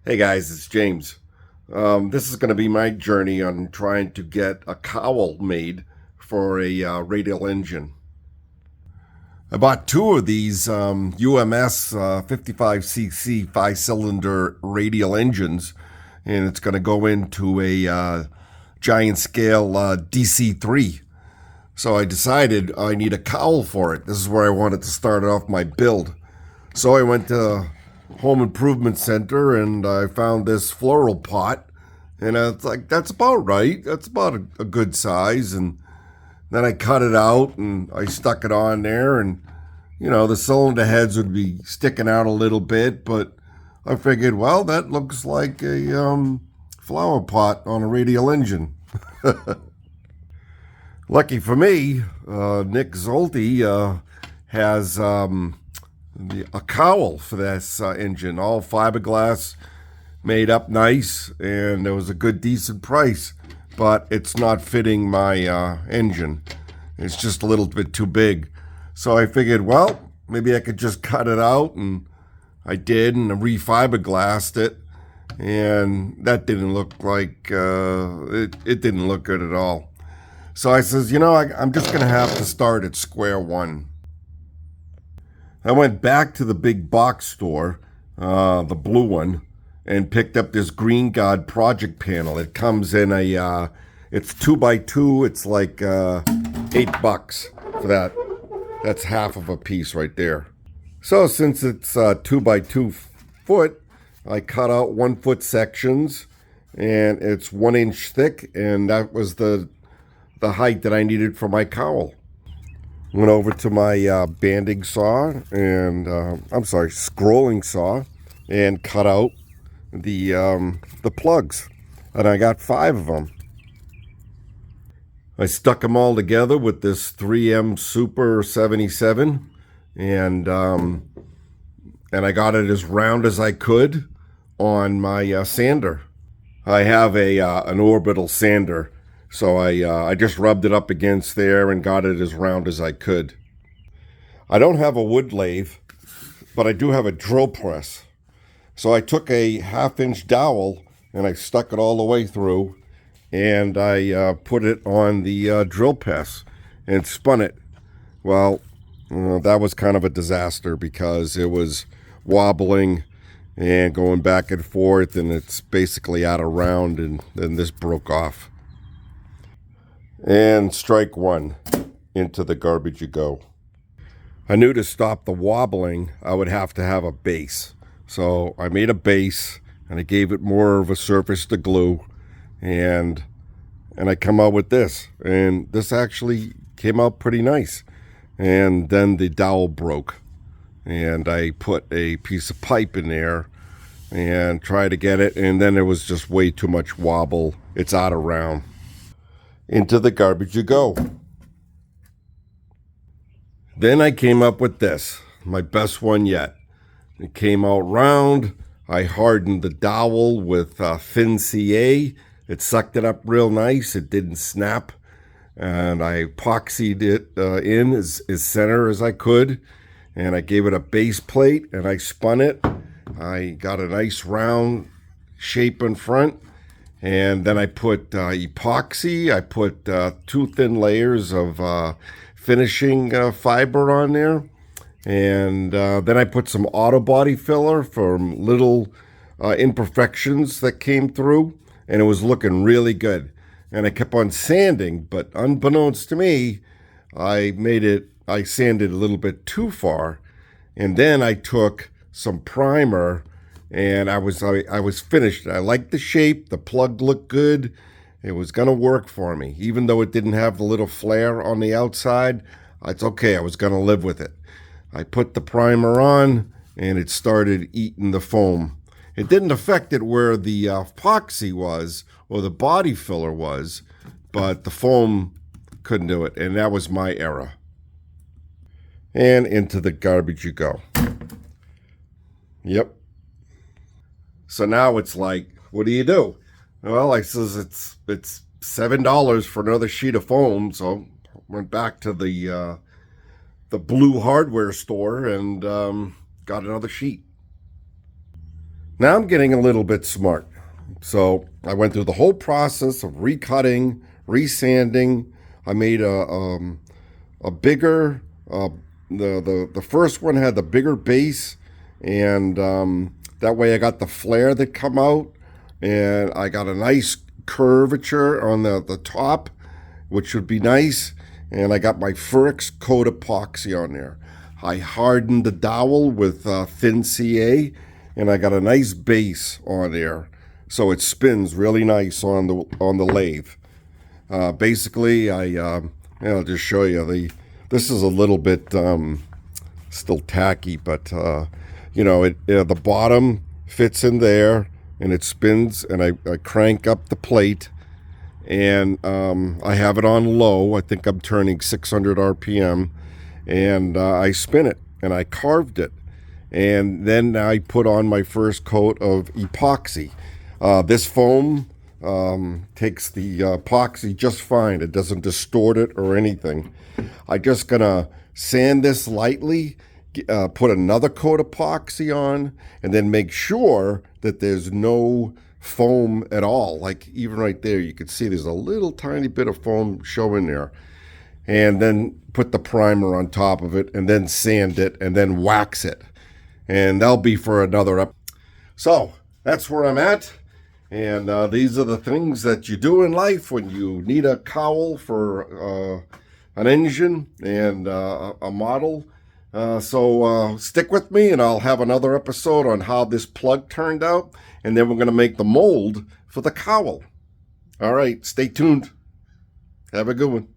Hey guys, it's James. This is going to be my journey on trying to get a cowl made for a radial engine. I bought two of these UMS 55cc 5-cylinder radial engines, and it's going to go into a giant scale DC3. So I decided I need a cowl for it. This is where I wanted to start off my build. So I went to Home Improvement Center and I found this floral pot, and it's like, that's about right. That's about a good size. And then I cut it out and I stuck it on there, and the cylinder heads would be sticking out a little bit, but I figured, well, that looks like a flower pot on a radial engine. Lucky for me, Nick Zolte has a cowl for this engine, all fiberglass, made up nice, and it was a good, decent price. But it's not fitting my engine. It's just a little bit too big. So I figured, well, maybe I could just cut it out, and I did, and I re-fiberglassed it, and that didn't look like it didn't look good at all. So I says, I'm just gonna have to start at square one. I went back to the big box store, the blue one, and picked up this Green Guard project panel. It comes in it's 2x2. It's like $8 for that. That's half of a piece right there. So since it's 2x2 foot, I cut out 1 foot sections, and it's 1 inch thick, and that was the height that I needed for my cowl. Went over to my banding saw and scrolling saw, and cut out the plugs, and I got 5 of them. I stuck them all together with this 3M Super 77, and I got it as round as I could on my sander. I have an orbital sander. So I just rubbed it up against there and got it as round as I could. I don't have a wood lathe, but I do have a drill press. So I took a 1/2 inch dowel and I stuck it all the way through, and I put it on the drill press and spun it. Well, that was kind of a disaster because it was wobbling and going back and forth, and it's basically out of round, and then this broke off. And strike one, into the garbage you go. I knew to stop the wobbling, I would have to have a base. So I made a base, and I gave it more of a surface to glue, and I come out with this. And this actually came out pretty nice. And then the dowel broke, and I put a piece of pipe in there and tried to get it, and then it was just way too much wobble. It's out of round. Into the garbage you go. Then I came up with this, my best one yet. It came out round. I hardened the dowel with thin CA. It sucked it up real nice. It didn't snap. And I epoxied it in as center as I could. And I gave it a base plate, and I spun it. I got a nice round shape in front. And then I put epoxy. I put 2 thin layers of finishing fiber on there. And then I put some auto body filler for little imperfections that came through. And it was looking really good. And I kept on sanding, but unbeknownst to me, I sanded a little bit too far. And then I took some primer, and I was finished. I liked the shape. The plug looked good. It was going to work for me. Even though it didn't have the little flare on the outside, it's okay. I was going to live with it. I put the primer on, and it started eating the foam. It didn't affect it where the epoxy was or the body filler was, but the foam couldn't do it, and that was my error. And into the garbage you go. Yep. So now it's like, what do? Well, I says it's $7 for another sheet of foam. So I went back to the blue hardware store and got another sheet. Now I'm getting a little bit smart. So I went through the whole process of recutting, resanding. I made a bigger, the first one had the bigger base, and that way I got the flare that come out, and I got a nice curvature on the top, which would be nice. And I got my Furix coat epoxy on there. I hardened the dowel with thin CA, and I got a nice base on there, so it spins really nice on the lathe. Basically, I'll just show you this is a little bit still tacky, but the bottom fits in there and it spins, and I crank up the plate, and I have it on low. I think I'm turning 600 RPM, and I spin it, and I carved it, and then I put on my first coat of epoxy. This foam takes the epoxy just fine. It doesn't distort it or anything. I'm just gonna sand this lightly, put another coat of epoxy on, and then make sure that there's no foam at all. Like even right there, you can see there's a little tiny bit of foam showing there. And then put the primer on top of it, and then sand it, and then wax it. And that'll be for another episode. So that's where I'm at. And these are the things that you do in life when you need a cowl for an engine and a model. So stick with me, and I'll have another episode on how this plug turned out, and then we're going to make the mold for the cowl. All right, stay tuned. Have a good one.